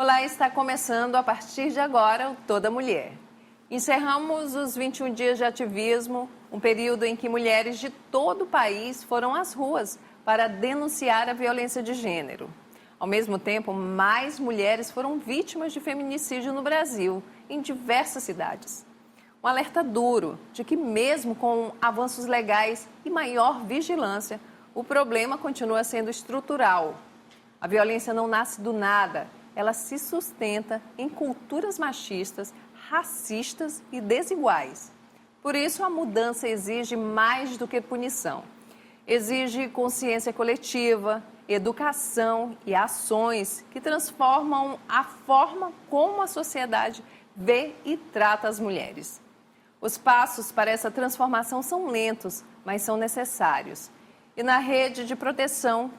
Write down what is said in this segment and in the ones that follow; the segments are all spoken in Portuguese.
Olá, está começando a partir de agora o Toda Mulher. Encerramos os 21 dias de ativismo, um período em que mulheres de todo o país foram às ruas para denunciar a violência de gênero. Ao mesmo tempo, mais mulheres foram vítimas de feminicídio no Brasil, em diversas cidades. Um alerta duro de que, mesmo com avanços legais e maior vigilância, o problema continua sendo estrutural. A violência não nasce do nada. Ela se sustenta em culturas machistas, racistas e desiguais. Por isso, a mudança exige mais do que punição. Exige consciência coletiva, educação e ações que transformam a forma como a sociedade vê e trata as mulheres. Os passos para essa transformação são lentos, mas são necessários. E na rede de proteção,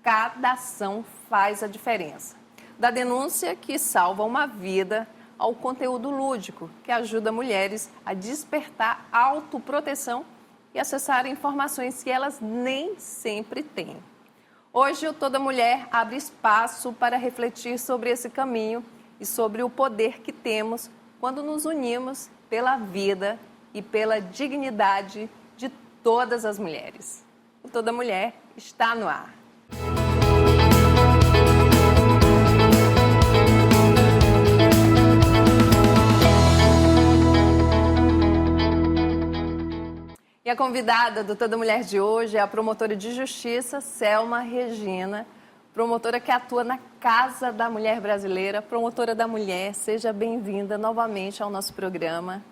cada ação faz a diferença. Da denúncia que salva uma vida ao conteúdo lúdico que ajuda mulheres a despertar autoproteção e acessar informações que elas nem sempre têm. Hoje, o Toda Mulher abre espaço para refletir sobre esse caminho e sobre o poder que temos quando nos unimos pela vida e pela dignidade de todas as mulheres. O Toda Mulher está no ar. E a convidada do Toda Mulher de hoje é a promotora de justiça, Selma Regina, promotora que atua na Casa da Mulher Brasileira, promotora da mulher. Seja bem-vinda novamente ao nosso programa.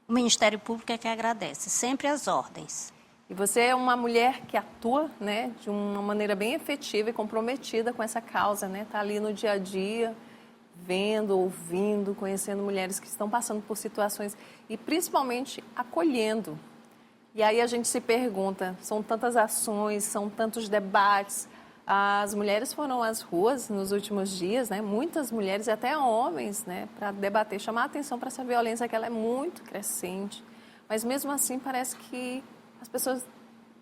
O Ministério Público é que agradece, sempre as ordens. E você é uma mulher que atua, né, de uma maneira bem efetiva e comprometida com essa causa, né? Está ali no dia a dia, vendo, ouvindo, conhecendo mulheres que estão passando por situações e principalmente acolhendo. E aí a gente se pergunta, são tantas ações, são tantos debates. As mulheres foram às ruas nos últimos dias, né? Muitas mulheres e até homens, né? Para debater, chamar a atenção para essa violência que ela é muito crescente. Mas mesmo assim parece que as pessoas,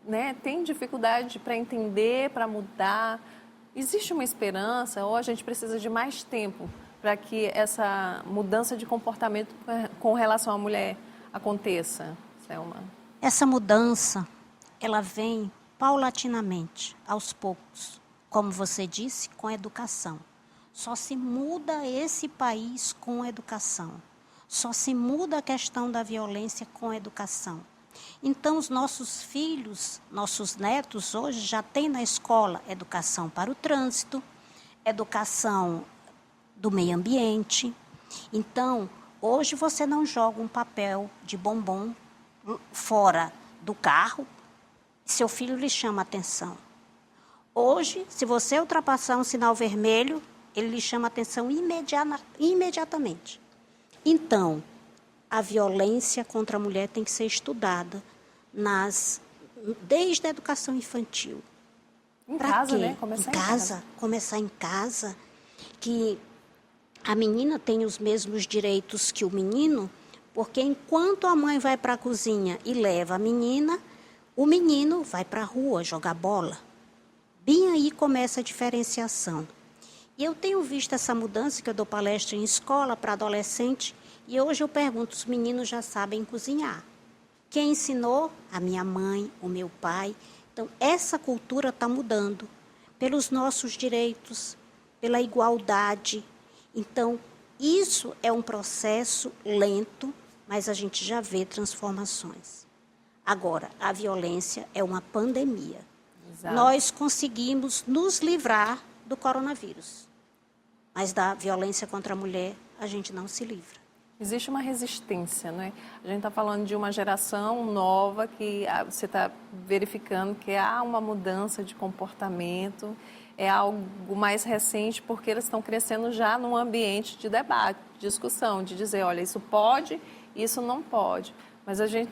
né, têm dificuldade para entender, para mudar. Existe uma esperança ou a gente precisa de mais tempo para que essa mudança de comportamento com relação à mulher aconteça, Selma? Essa mudança, ela vem paulatinamente, aos poucos. Como você disse, com educação. Só se muda esse país com educação. Só se muda a questão da violência com educação. Então, os nossos filhos, nossos netos, hoje já têm na escola educação para o trânsito, educação do meio ambiente. Então, hoje você não joga um papel de bombom fora do carro, seu filho lhe chama a atenção. Hoje, se você ultrapassar um sinal vermelho, ele lhe chama a atenção imediatamente. Então, a violência contra a mulher tem que ser estudada desde a educação infantil. Em casa, né? Começar em casa, que a menina tem os mesmos direitos que o menino, porque enquanto a mãe vai para a cozinha e leva a menina, o menino vai para a rua jogar bola. Bem aí começa a diferenciação. E eu tenho visto essa mudança, que eu dou palestra em escola para adolescente, e hoje eu pergunto, os meninos já sabem cozinhar. Quem ensinou? A minha mãe, o meu pai. Então, essa cultura está mudando pelos nossos direitos, pela igualdade. Então, isso é um processo lento, mas a gente já vê transformações. Agora, a violência é uma pandemia. Exato. Nós conseguimos nos livrar do coronavírus, mas da violência contra a mulher a gente não se livra. Existe uma resistência, não é? A gente está falando de uma geração nova que você está verificando que há uma mudança de comportamento, é algo mais recente porque eles estão crescendo já num ambiente de debate, de discussão, de dizer, olha, isso pode, isso não pode. Mas a gente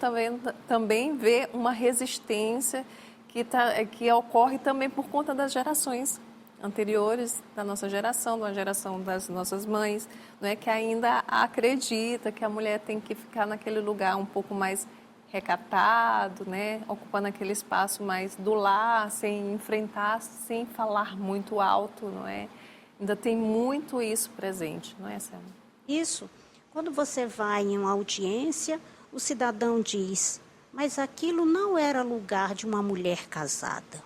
também vê uma resistência que ocorre também por conta das gerações anteriores, da nossa geração, da geração das nossas mães, não é, que ainda acredita que a mulher tem que ficar naquele lugar um pouco mais recatado, né, ocupando aquele espaço mais do lar, sem enfrentar, sem falar muito alto, não é? Ainda tem muito isso presente, não é, Selma? Isso. Quando você vai em uma audiência, o cidadão diz, mas aquilo não era lugar de uma mulher casada.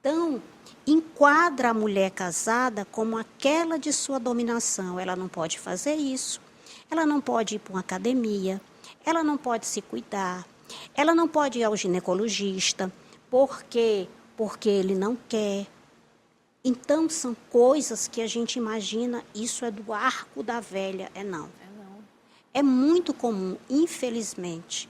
Então, enquadra a mulher casada como aquela de sua dominação. Ela não pode fazer isso, ela não pode ir para uma academia, ela não pode se cuidar, ela não pode ir ao ginecologista, porque ele não quer. Então, são coisas que a gente imagina, isso é do arco da velha. Não. É muito comum, infelizmente.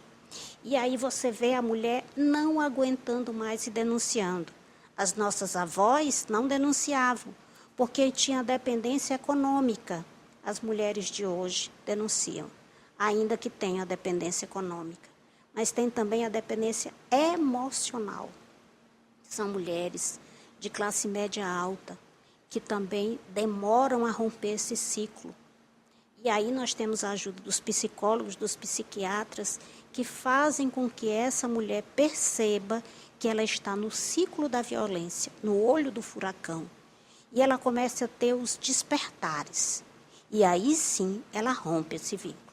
E aí você vê a mulher não aguentando mais e denunciando. As nossas avós não denunciavam, porque tinha dependência econômica. As mulheres de hoje denunciam, ainda que tenha a dependência econômica. Mas tem também a dependência emocional. São mulheres de classe média alta, que também demoram a romper esse ciclo. E aí nós temos a ajuda dos psicólogos, dos psiquiatras, que fazem com que essa mulher perceba que ela está no ciclo da violência, no olho do furacão. E ela começa a ter os despertares. E aí sim, ela rompe esse vínculo.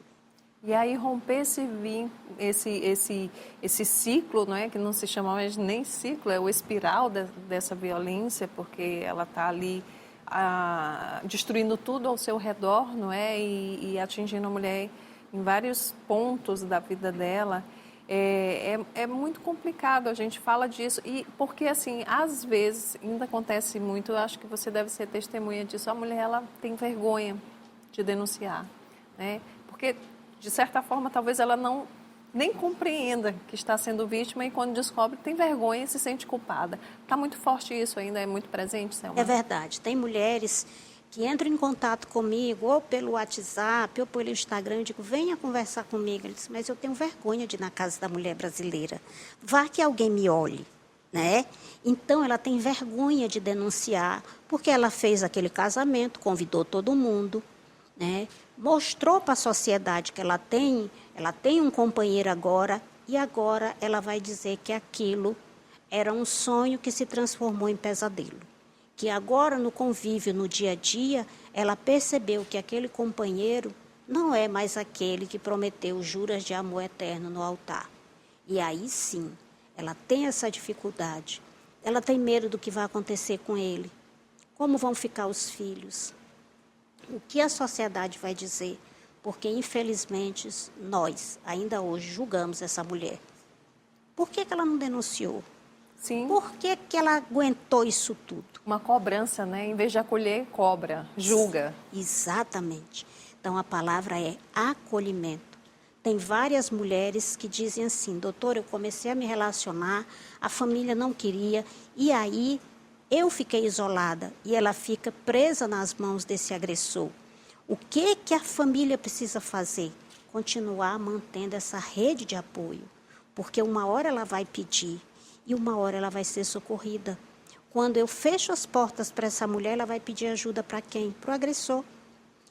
E aí romper esse vínculo, esse ciclo, não é, que não se chama mais nem ciclo, é o espiral dessa violência, porque ela está ali destruindo tudo ao seu redor, não é, e atingindo a mulher em vários pontos da vida dela. É muito complicado, a gente fala disso, e porque, assim, às vezes, ainda acontece muito, eu acho que você deve ser testemunha disso, a mulher, ela tem vergonha de denunciar, né? Porque, de certa forma, talvez ela nem compreenda que está sendo vítima e quando descobre tem vergonha e se sente culpada. Está muito forte isso ainda, é muito presente, Selma? É verdade, tem mulheres que entram em contato comigo, ou pelo WhatsApp, ou pelo Instagram, eu digo, venha conversar comigo. Ele diz, mas eu tenho vergonha de ir na casa da mulher brasileira. Vá que alguém me olhe, né? Então, ela tem vergonha de denunciar, porque ela fez aquele casamento, convidou todo mundo, né? Mostrou para a sociedade que ela tem um companheiro agora, e agora ela vai dizer que aquilo era um sonho que se transformou em pesadelo. Que agora, no convívio, no dia a dia, ela percebeu que aquele companheiro não é mais aquele que prometeu juras de amor eterno no altar. E aí sim, ela tem essa dificuldade. Ela tem medo do que vai acontecer com ele. Como vão ficar os filhos? O que a sociedade vai dizer? Porque, infelizmente, nós, ainda hoje, julgamos essa mulher. Por que ela não denunciou? Sim. Por que ela aguentou isso tudo? Uma cobrança, né? Em vez de acolher, cobra, julga. Exatamente. Então, a palavra é acolhimento. Tem várias mulheres que dizem assim, doutor, eu comecei a me relacionar, a família não queria, e aí eu fiquei isolada, e ela fica presa nas mãos desse agressor. O que a família precisa fazer? Continuar mantendo essa rede de apoio, porque uma hora ela vai pedir, e uma hora ela vai ser socorrida. Quando eu fecho as portas para essa mulher, ela vai pedir ajuda para quem? Para o agressor.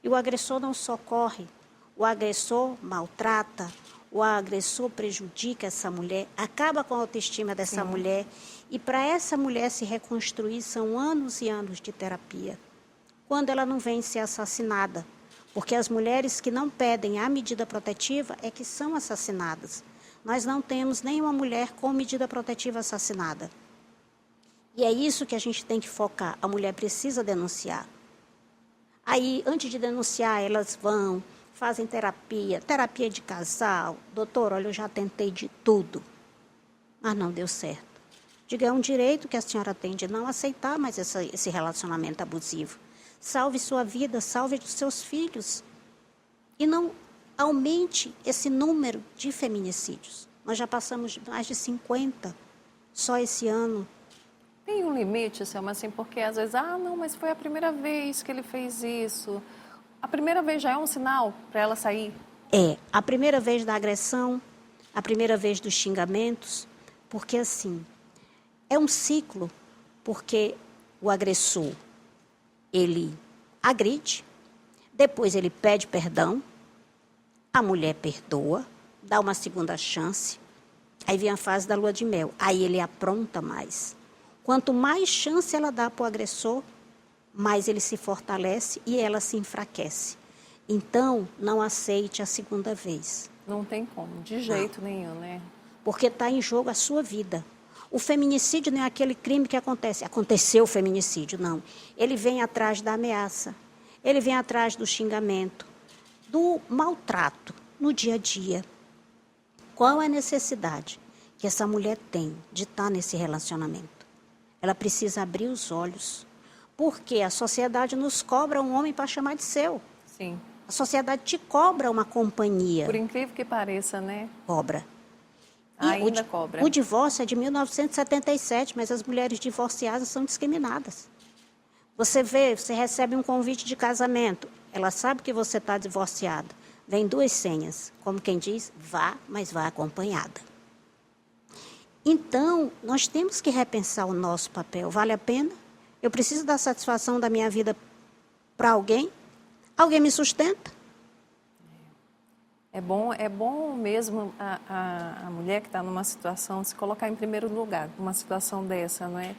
E o agressor não socorre, o agressor maltrata, o agressor prejudica essa mulher, acaba com a autoestima dessa mulher. E para essa mulher se reconstruir são anos e anos de terapia. Quando ela não vem ser assassinada, porque as mulheres que não pedem a medida protetiva é que são assassinadas. Nós não temos nenhuma mulher com medida protetiva assassinada. E é isso que a gente tem que focar. A mulher precisa denunciar. Aí, antes de denunciar, elas vão, fazem terapia de casal. Doutor, olha, eu já tentei de tudo, mas não deu certo. Diga, é um direito que a senhora tem de não aceitar mais esse relacionamento abusivo. Salve sua vida, salve os seus filhos. E não aumente esse número de feminicídios. Nós já passamos mais de 50 só esse ano. Tem um limite, Selma, assim, porque às vezes, não, mas foi a primeira vez que ele fez isso. A primeira vez já é um sinal para ela sair? É, a primeira vez da agressão, a primeira vez dos xingamentos, porque assim, é um ciclo, porque o agressor, ele agride, depois ele pede perdão, a mulher perdoa, dá uma segunda chance, aí vem a fase da lua de mel, aí ele apronta mais. Quanto mais chance ela dá para o agressor, mais ele se fortalece e ela se enfraquece. Então, não aceite a segunda vez. Não tem como, de jeito nenhum, né? Porque está em jogo a sua vida. O feminicídio não é aquele crime que acontece. Aconteceu o feminicídio, não. Ele vem atrás da ameaça, ele vem atrás do xingamento, do maltrato no dia a dia. Qual é a necessidade que essa mulher tem de estar nesse relacionamento? Ela precisa abrir os olhos, porque a sociedade nos cobra um homem para chamar de seu. Sim. A sociedade te cobra uma companhia. Por incrível que pareça, né? Cobra. Ainda cobra. O divórcio é de 1977, mas as mulheres divorciadas são discriminadas. Você vê, você recebe um convite de casamento, ela sabe que você está divorciada. Vem 2 senhas, como quem diz, vá, mas vá acompanhada. Então, nós temos que repensar o nosso papel. Vale a pena? Eu preciso dar satisfação da minha vida para alguém? Alguém me sustenta? É bom mesmo a mulher que está numa situação se colocar em primeiro lugar, numa situação dessa, não é?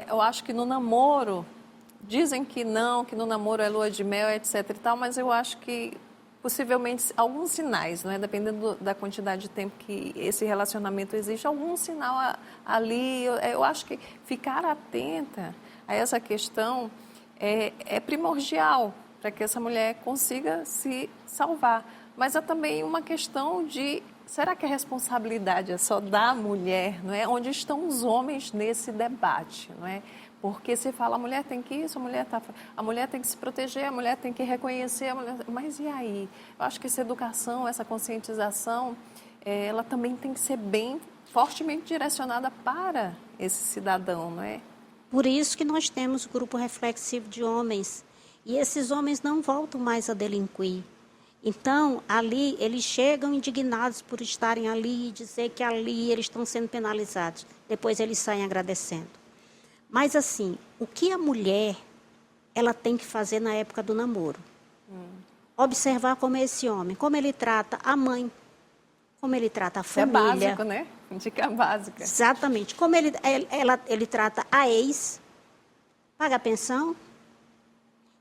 Eu acho que no namoro, dizem que no namoro é lua de mel, etc e tal, mas eu acho que possivelmente alguns sinais, não é? Dependendo da quantidade de tempo que esse relacionamento existe, algum sinal ali, eu acho que ficar atenta a essa questão é primordial para que essa mulher consiga se salvar. Mas é também uma questão de, será que a responsabilidade é só da mulher, não é? Onde estão os homens nesse debate, não é? Porque se fala, a mulher tem que isso, a mulher tem que se proteger, a mulher tem que reconhecer, mas e aí? Eu acho que essa educação, essa conscientização, ela também tem que ser bem fortemente direcionada para esse cidadão, não é? Por isso que nós temos o grupo reflexivo de homens. E esses homens não voltam mais a delinquir. Então, ali, eles chegam indignados por estarem ali e dizer que ali eles estão sendo penalizados. Depois eles saem agradecendo. Mas, assim, o que a mulher ela tem que fazer na época do namoro? Observar como é esse homem, como ele trata a mãe, como ele trata a família. É básico, né? Dica básica. Exatamente. Como ele trata a ex, paga a pensão.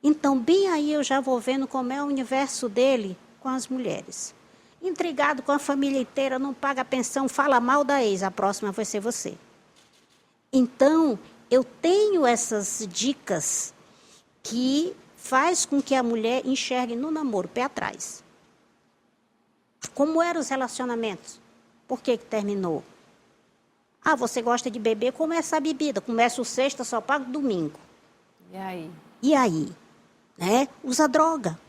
Então, bem aí eu já vou vendo como é o universo dele com as mulheres. Intrigado com a família inteira, não paga a pensão, fala mal da ex, a próxima vai ser você. Então, eu tenho essas dicas que faz com que a mulher enxergue no namoro pé atrás. Como eram os relacionamentos? Por que terminou? Ah, você gosta de beber, começa a bebida. Começa o sexta, só paga o domingo. E aí? E aí? Né? Usa droga.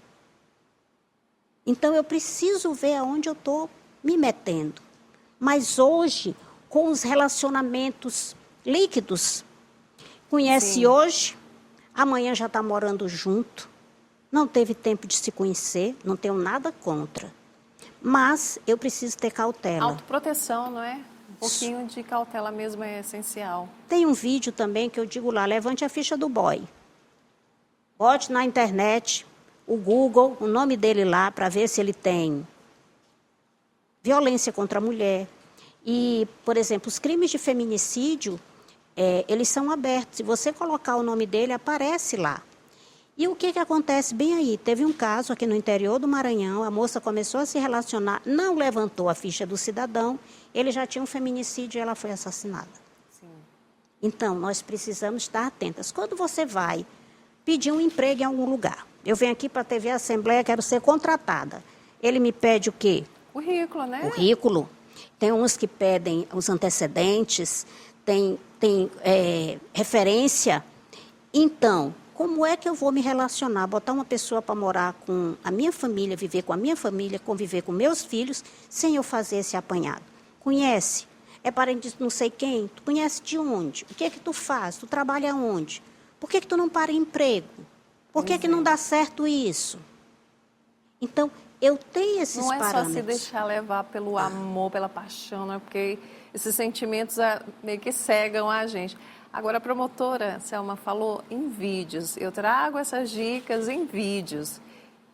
Então, eu preciso ver aonde eu estou me metendo. Mas hoje, com os relacionamentos líquidos, conhece Sim. hoje, amanhã já está morando junto, não teve tempo de se conhecer, não tenho nada contra. Mas eu preciso ter cautela. Autoproteção, não é? Um pouquinho de cautela mesmo é essencial. Tem um vídeo também que eu digo lá, levante a ficha do boy. Bote na internet, o Google, o nome dele lá, para ver se ele tem violência contra a mulher. E, por exemplo, os crimes de feminicídio, eles são abertos. Se você colocar o nome dele, aparece lá. E o que acontece bem aí? Teve um caso aqui no interior do Maranhão, a moça começou a se relacionar, não levantou a ficha do cidadão, ele já tinha um feminicídio e ela foi assassinada. Sim. Então, nós precisamos estar atentas. Quando você vai pedir um emprego em algum lugar, eu venho aqui para a TV Assembleia, quero ser contratada. Ele me pede o quê? Currículo, né? Currículo. Tem uns que pedem os antecedentes, tem referência. Então, como é que eu vou me relacionar, botar uma pessoa para morar com a minha família, viver com a minha família, conviver com meus filhos, sem eu fazer esse apanhado? Conhece? É parente de não sei quem? Tu conhece de onde? O que é que tu faz? Tu trabalha onde? Por que tu não para emprego? Por que não dá certo isso? Então, eu tenho esses parâmetros. Não é só se deixar levar pelo amor, pela paixão, não é? Porque esses sentimentos meio que cegam a gente. Agora, a promotora Selma falou em vídeos. Eu trago essas dicas em vídeos.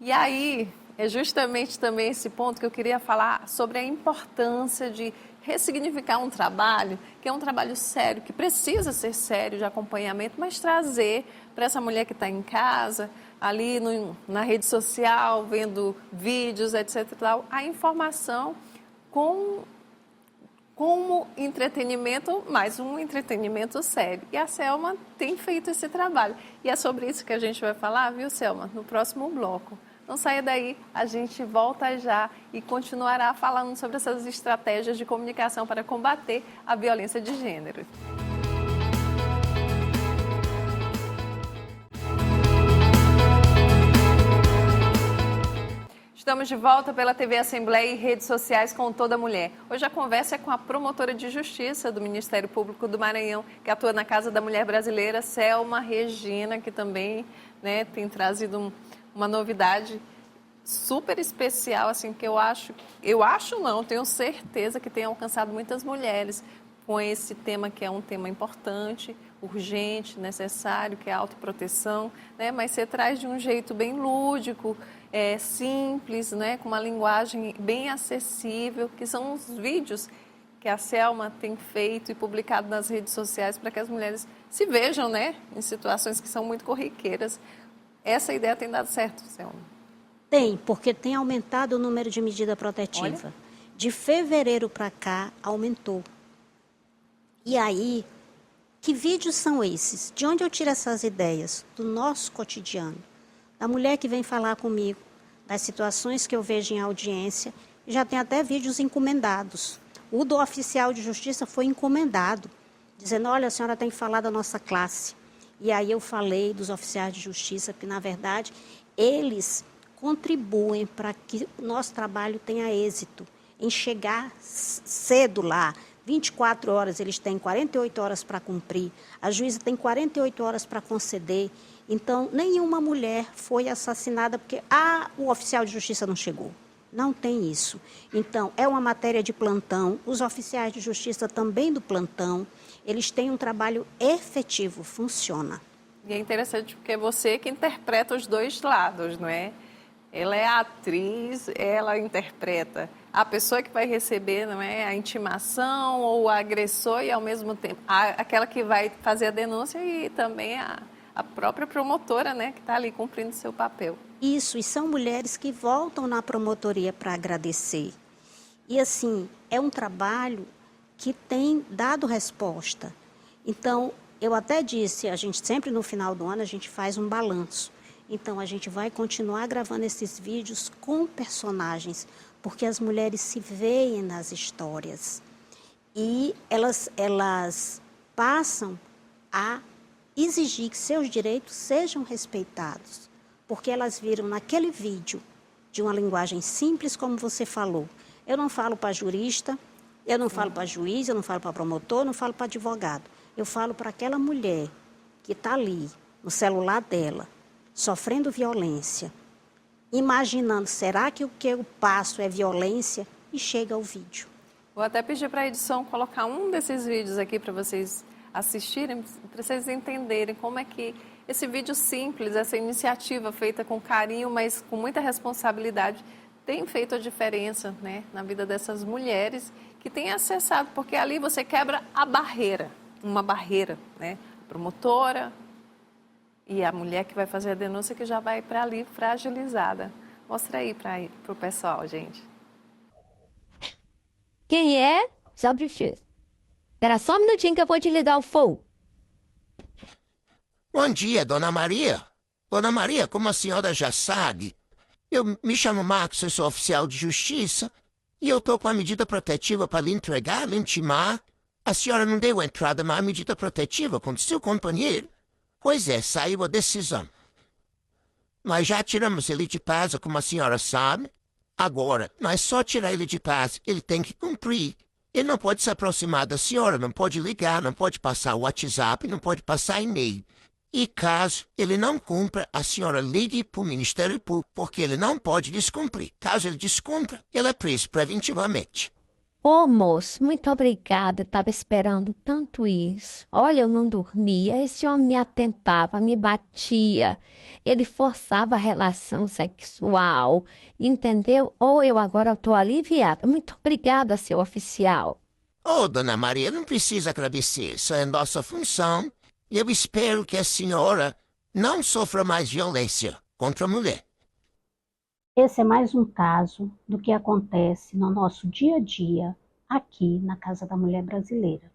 E aí, é justamente também esse ponto que eu queria falar sobre a importância de ressignificar um trabalho que é um trabalho sério, que precisa ser sério de acompanhamento, mas trazer para essa mulher que está em casa, ali na rede social, vendo vídeos, etc. A informação como entretenimento, mais um entretenimento sério. E a Selma tem feito esse trabalho. E é sobre isso que a gente vai falar, viu, Selma? No próximo bloco. Não saia daí, a gente volta já e continuará falando sobre essas estratégias de comunicação para combater a violência de gênero. Estamos de volta pela TV Assembleia e redes sociais com Toda Mulher. Hoje a conversa é com a promotora de justiça do Ministério Público do Maranhão, que atua na Casa da Mulher Brasileira, Selma Regina, que também, né, tem trazido uma novidade super especial, assim, que tenho certeza que tem alcançado muitas mulheres com esse tema que é um tema importante, urgente, necessário, que é a autoproteção, né? Mas você traz de um jeito bem lúdico, simples, né? Com uma linguagem bem acessível, que são os vídeos que a Selma tem feito e publicado nas redes sociais para que as mulheres se vejam, né? Em situações que são muito corriqueiras. Essa ideia tem dado certo, Selma? Tem, porque tem aumentado o número de medida protetiva. Olha. De fevereiro para cá, aumentou. E aí, que vídeos são esses? De onde eu tiro essas ideias? Do nosso cotidiano. Da mulher que vem falar comigo, das situações que eu vejo em audiência. Já tem até vídeos encomendados. O do oficial de justiça foi encomendado, dizendo, olha, a senhora tem que falar da nossa classe. E aí eu falei dos oficiais de justiça, porque, na verdade, eles contribuem para que o nosso trabalho tenha êxito, em chegar cedo lá. 24 horas, eles têm 48 horas para cumprir, a juíza tem 48 horas para conceder. Então, nenhuma mulher foi assassinada porque o oficial de justiça não chegou. Não tem isso. Então, é uma matéria de plantão, os oficiais de justiça também do plantão, eles têm um trabalho efetivo, funciona. E é interessante porque é você que interpreta os dois lados, não é? Ela é a atriz, ela interpreta a pessoa que vai receber, não é, a intimação ou o agressor e, ao mesmo tempo, aquela que vai fazer a denúncia e também a própria promotora, né, que está ali cumprindo seu papel. Isso, e são mulheres que voltam na promotoria para agradecer. E, assim, é um trabalho que tem dado resposta. Então, eu até disse, a gente sempre no final do ano a gente faz um balanço. Então, a gente vai continuar gravando esses vídeos com personagens, porque as mulheres se veem nas histórias. E elas passam a exigir que seus direitos sejam respeitados, porque elas viram naquele vídeo, de uma linguagem simples, como você falou. Eu não falo para jurista, eu não falo para juiz, eu não falo para promotor, eu não falo para advogado. Eu falo para aquela mulher que está ali, no celular dela, sofrendo violência, imaginando, será que o que eu passo é violência? E chega ao vídeo. Vou até pedir para a edição colocar um desses vídeos aqui para vocês assistirem, para vocês entenderem como é que esse vídeo simples, essa iniciativa feita com carinho, mas com muita responsabilidade, tem feito a diferença, né, na vida dessas mulheres que têm acessado, porque ali você quebra a barreira, uma barreira, né, a promotora, e a mulher que vai fazer a denúncia que já vai para ali fragilizada. Mostra aí para o pessoal, gente. Quem é? Só preciso. Espera só um minutinho que eu vou te ligar o fogo. Bom dia, Dona Maria. Dona Maria, como a senhora já sabe, eu me chamo Marcos, eu sou oficial de justiça e eu estou com a medida protetiva para lhe entregar, lhe intimar. A senhora não deu entrada na medida protetiva com seu companheiro? Pois é, saiu a decisão. Nós já tiramos ele de casa, como a senhora sabe. Agora, nós só tirar ele de casa, ele tem que cumprir. Ele não pode se aproximar da senhora, não pode ligar, não pode passar o WhatsApp, não pode passar e-mail. E caso ele não cumpra, a senhora ligue para o Ministério Público, porque ele não pode descumprir. Caso ele descumpra, ele é preso preventivamente. Ô, moço, muito obrigada. Estava esperando tanto isso. Olha, eu não dormia. Esse homem me atentava, me batia. Ele forçava a relação sexual, entendeu? Ou eu agora estou aliviada. Muito obrigada, seu oficial. Oh, Dona Maria, não precisa agradecer. Isso é nossa função. E eu espero que a senhora não sofra mais violência contra a mulher. Esse é mais um caso do que acontece no nosso dia a dia aqui na Casa da Mulher Brasileira.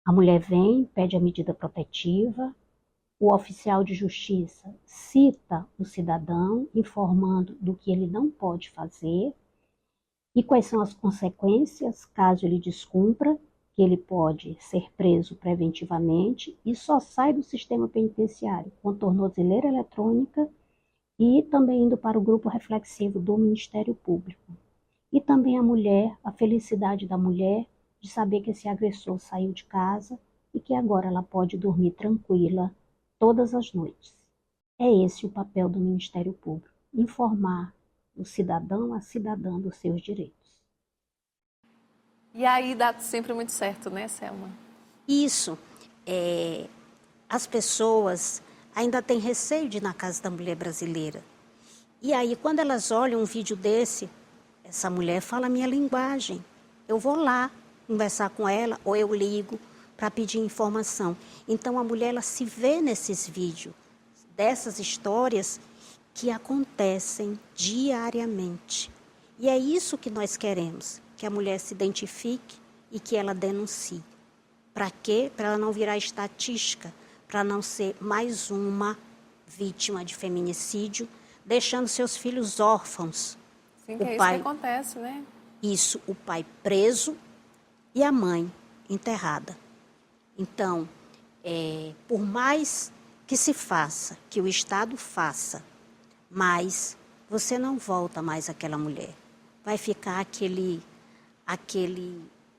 A mulher vem, pede a medida protetiva, o oficial de justiça cita o cidadão, informando do que ele não pode fazer e quais são as consequências caso ele descumpra, que ele pode ser preso preventivamente e só sai do sistema penitenciário com tornozeleira eletrônica e também indo para o grupo reflexivo do Ministério Público. E também a mulher, a felicidade da mulher de saber que esse agressor saiu de casa e que agora ela pode dormir tranquila todas as noites. É esse o papel do Ministério Público, informar o cidadão, a cidadã dos seus direitos. E aí dá sempre muito certo, né, Selma? Isso. As pessoas ainda têm receio de ir na Casa da Mulher Brasileira. E aí, quando elas olham um vídeo desse, essa mulher fala a minha linguagem. Eu vou lá conversar com ela ou eu ligo para pedir informação. Então, a mulher ela se vê nesses vídeos, dessas histórias que acontecem diariamente. E é isso que nós queremos, que a mulher se identifique e que ela denuncie. Para quê? Para ela não virar estatística, para não ser mais uma vítima de feminicídio, deixando seus filhos órfãos. Sim, que é isso que acontece, né? Isso, o pai preso e a mãe enterrada. Então, por mais que se faça, que o Estado faça, mas você não volta mais àquela mulher. Vai ficar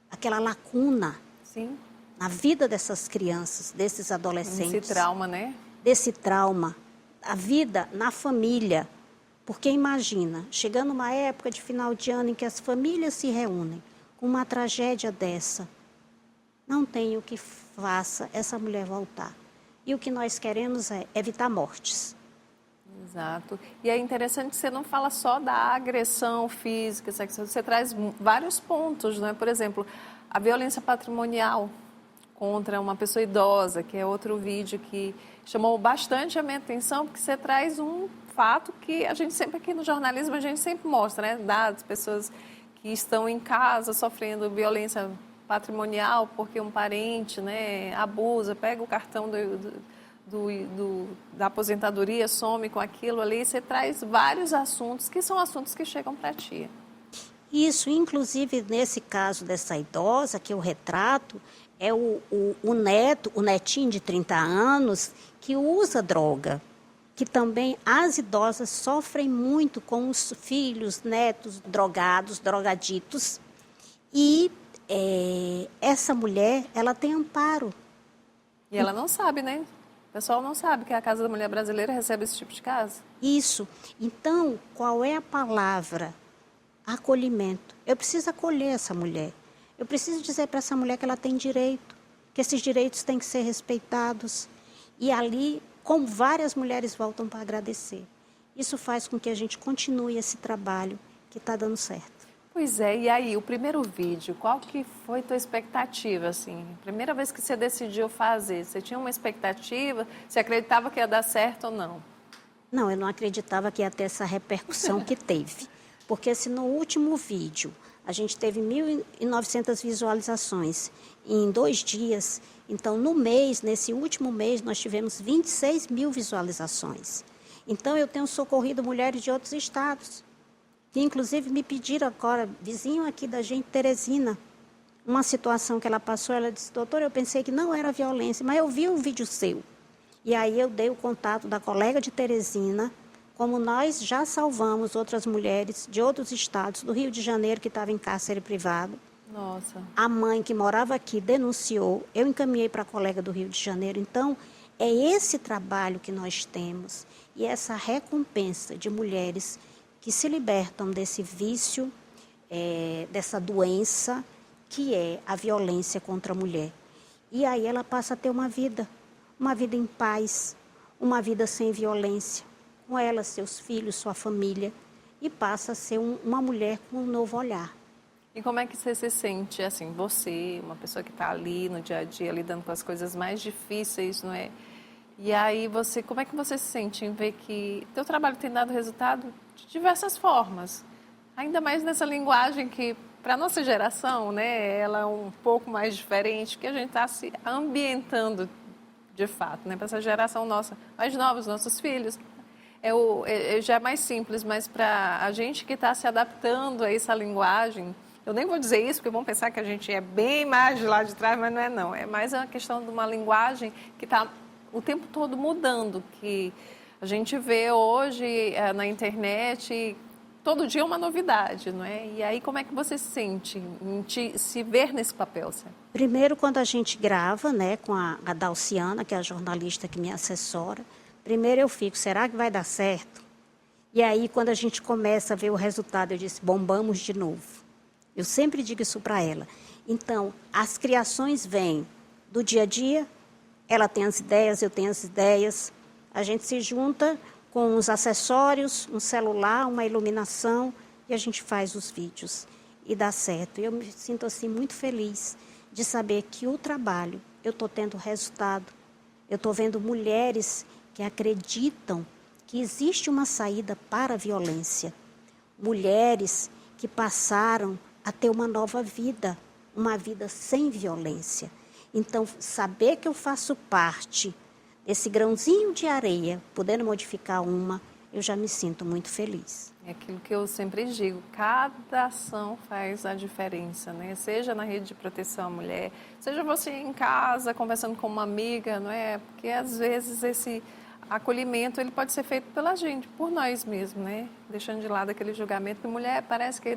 aquela lacuna. Sim. Na vida dessas crianças, desses adolescentes. Esse trauma, né? Desse trauma. A vida na família. Porque imagina, chegando uma época de final de ano em que as famílias se reúnem com uma tragédia dessa, não tem o que faça essa mulher voltar. E o que nós queremos é evitar mortes. Exato. E é interessante que você não fala só da agressão física, sexual, você traz vários pontos, né? Por exemplo, a violência patrimonial contra uma pessoa idosa, que é outro vídeo que chamou bastante a minha atenção, porque você traz um fato que a gente sempre aqui no jornalismo, a gente sempre mostra, né? Dados, pessoas que estão em casa sofrendo violência patrimonial porque um parente, né, abusa, pega o cartão da aposentadoria, some com aquilo ali. Você traz vários assuntos que são assuntos que chegam para ti. Isso, inclusive nesse caso dessa idosa que eu retrato, é o netinho de 30 anos que usa droga, que também as idosas sofrem muito com os filhos, netos drogados, drogaditos. E essa mulher, ela tem amparo. E ela não sabe, né? O pessoal não sabe que a Casa da Mulher Brasileira recebe esse tipo de caso. Isso. Então, qual é a palavra? Acolhimento. Eu preciso acolher essa mulher. Eu preciso dizer para essa mulher que ela tem direito, que esses direitos têm que ser respeitados. E ali, como várias mulheres voltam para agradecer. Isso faz com que a gente continue esse trabalho que está dando certo. Pois é, e aí, o primeiro vídeo, qual que foi tua expectativa, assim? Primeira vez que você decidiu fazer, você tinha uma expectativa? Você acreditava que ia dar certo ou não? Não, eu não acreditava que ia ter essa repercussão que teve. Porque se no último vídeo a gente teve 1.900 visualizações em 2 dias, então no mês, nesse último mês, nós tivemos 26 mil visualizações. Então eu tenho socorrido mulheres de outros estados, que inclusive me pediram agora, vizinho aqui da gente, Teresina, uma situação que ela passou, ela disse, doutor, eu pensei que não era violência, mas eu vi um vídeo seu. E aí eu dei o contato da colega de Teresina, como nós já salvamos outras mulheres de outros estados, do Rio de Janeiro, que estava em cárcere privado. Nossa. A mãe que morava aqui denunciou, eu encaminhei para a colega do Rio de Janeiro. Então, é esse trabalho que nós temos e essa recompensa de mulheres que se libertam desse vício, dessa doença, que é a violência contra a mulher. E aí ela passa a ter uma vida em paz, uma vida sem violência, com ela, seus filhos, sua família, e passa a ser uma mulher com um novo olhar. E como é que você se sente, assim, você, uma pessoa que está ali no dia a dia, lidando com as coisas mais difíceis, não é? E aí você, como é que você se sente em ver que teu trabalho tem dado resultado de diversas formas? Ainda mais nessa linguagem que, para a nossa geração, né, ela é um pouco mais diferente, que a gente está se ambientando de fato, né, para essa geração nossa, mais nova, os nossos filhos. Já é mais simples, mas para a gente que está se adaptando a essa linguagem, eu nem vou dizer isso, porque vão pensar que a gente é bem mais de lá de trás, mas não é não. É mais uma questão de uma linguagem que está o tempo todo mudando, que a gente vê hoje na internet, todo dia é uma novidade, não é? E aí como é que você se sente em se ver nesse papel, Cé? Primeiro, quando a gente grava, né, com a Dalciana, que é a jornalista que me assessora, primeiro eu fico, será que vai dar certo? E aí, quando a gente começa a ver o resultado, eu disse, bombamos de novo. Eu sempre digo isso para ela. Então, as criações vêm do dia a dia, ela tem as ideias, eu tenho as ideias, a gente se junta com os acessórios, um celular, uma iluminação, e a gente faz os vídeos. E dá certo. Eu me sinto assim muito feliz de saber que o trabalho, eu estou tendo resultado. Eu estou vendo mulheres que acreditam que existe uma saída para a violência. Mulheres que passaram a ter uma nova vida, uma vida sem violência. Então, saber que eu faço parte desse grãozinho de areia, podendo modificar uma, eu já me sinto muito feliz. É aquilo que eu sempre digo, cada ação faz a diferença, né? Seja na rede de proteção à mulher, seja você em casa conversando com uma amiga, não é? Porque às vezes esse acolhimento ele pode ser feito pela gente, por nós mesmos, né? Deixando de lado aquele julgamento que mulher parece que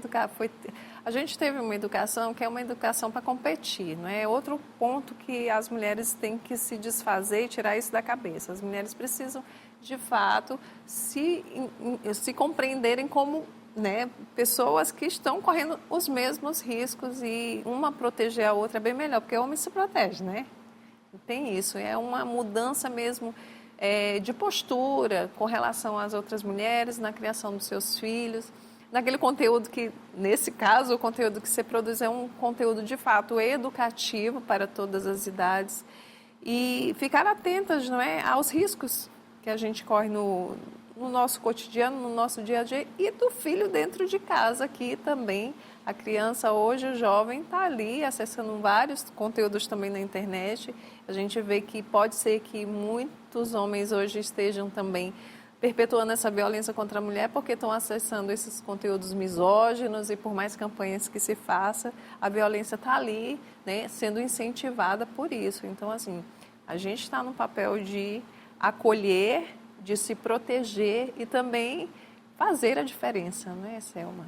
a gente teve uma educação que é uma educação para competir, não é? Outro ponto que as mulheres têm que se desfazer e tirar isso da cabeça. As mulheres precisam de fato se compreenderem como, né, pessoas que estão correndo os mesmos riscos e uma proteger a outra é bem melhor, porque o homem se protege, né? Tem isso, é uma mudança mesmo de postura com relação às outras mulheres, na criação dos seus filhos, naquele conteúdo que, nesse caso, o conteúdo que você produz é um conteúdo de fato educativo para todas as idades e ficar atentas, não é, aos riscos que a gente corre no nosso cotidiano, no nosso dia a dia e do filho dentro de casa aqui também. A criança hoje, o jovem, está ali acessando vários conteúdos também na internet. A gente vê que pode ser que muitos homens hoje estejam também perpetuando essa violência contra a mulher porque estão acessando esses conteúdos misóginos e por mais campanhas que se faça, a violência está ali, né, sendo incentivada por isso. Então, assim, a gente está no papel de acolher, de se proteger e também fazer a diferença, não é, Selma?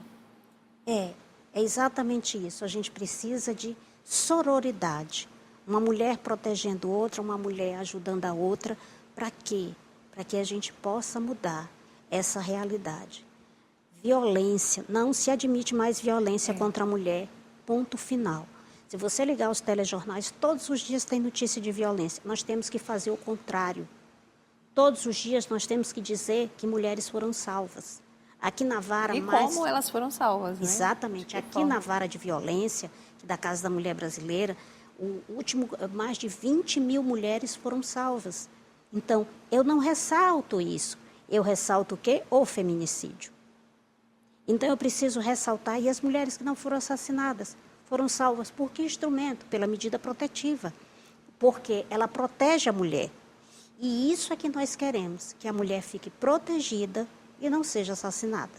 É exatamente isso. A gente precisa de sororidade. Uma mulher protegendo outra, uma mulher ajudando a outra. Para quê? Para que a gente possa mudar essa realidade. Violência, não se admite mais violência contra a mulher, ponto final. Se você ligar os telejornais, todos os dias tem notícia de violência. Nós temos que fazer o contrário. Todos os dias nós temos que dizer que mulheres foram salvas. Aqui na vara como elas foram salvas, né? Exatamente. Aqui na vara de violência, da Casa da Mulher Brasileira, mais de 20 mil mulheres foram salvas. Então, eu não ressalto isso. Eu ressalto o quê? O feminicídio. Então, eu preciso ressaltar, e as mulheres que não foram assassinadas foram salvas por que instrumento? Pela medida protetiva. Porque ela protege a mulher. E isso é que nós queremos, que a mulher fique protegida e não seja assassinada.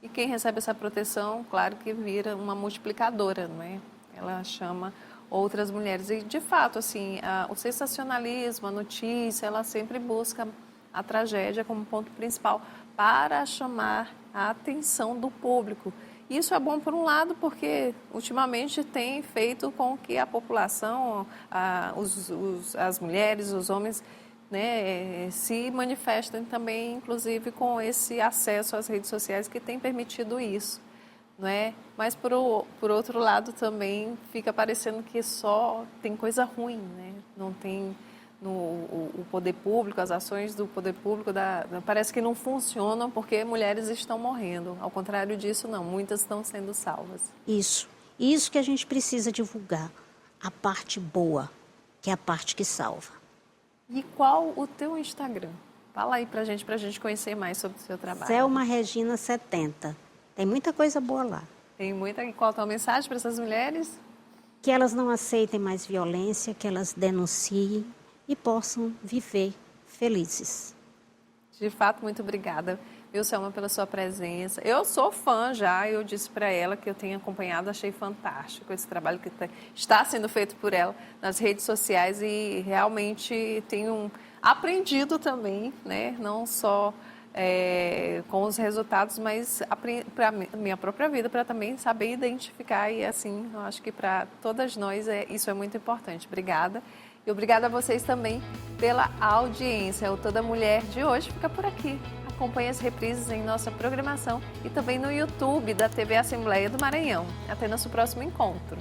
E quem recebe essa proteção, claro que vira uma multiplicadora, não é? Ela chama outras mulheres. E, de fato, assim, o sensacionalismo, a notícia, ela sempre busca a tragédia como ponto principal para chamar a atenção do público. Isso é bom, por um lado, porque ultimamente tem feito com que a população, as mulheres, os homens, né, se manifestem também, inclusive, com esse acesso às redes sociais que tem permitido isso, não é? Mas, por outro lado, também fica parecendo que só tem coisa ruim, né? Não tem o poder público, as ações do poder público, parece que não funcionam porque mulheres estão morrendo. Ao contrário disso, não, muitas estão sendo salvas. Isso. Isso que a gente precisa divulgar, a parte boa, que é a parte que salva. E qual o teu Instagram? Fala aí pra gente conhecer mais sobre o seu trabalho. Selma Regina 70. Tem muita coisa boa lá. Tem muita. E qual a tua mensagem para essas mulheres? Que elas não aceitem mais violência, que elas denunciem e possam viver felizes. De fato, muito obrigada, viu, Selma, pela sua presença. Eu sou fã já, eu disse para ela que eu tenho acompanhado, achei fantástico esse trabalho que está sendo feito por ela nas redes sociais e realmente tenho aprendido também, né, não só com os resultados, mas para minha própria vida, para também saber identificar e assim, eu acho que para todas nós isso é muito importante. Obrigada. E obrigada a vocês também pela audiência. O Toda Mulher de hoje fica por aqui. Acompanhe as reprises em nossa programação e também no YouTube da TV Assembleia do Maranhão. Até nosso próximo encontro.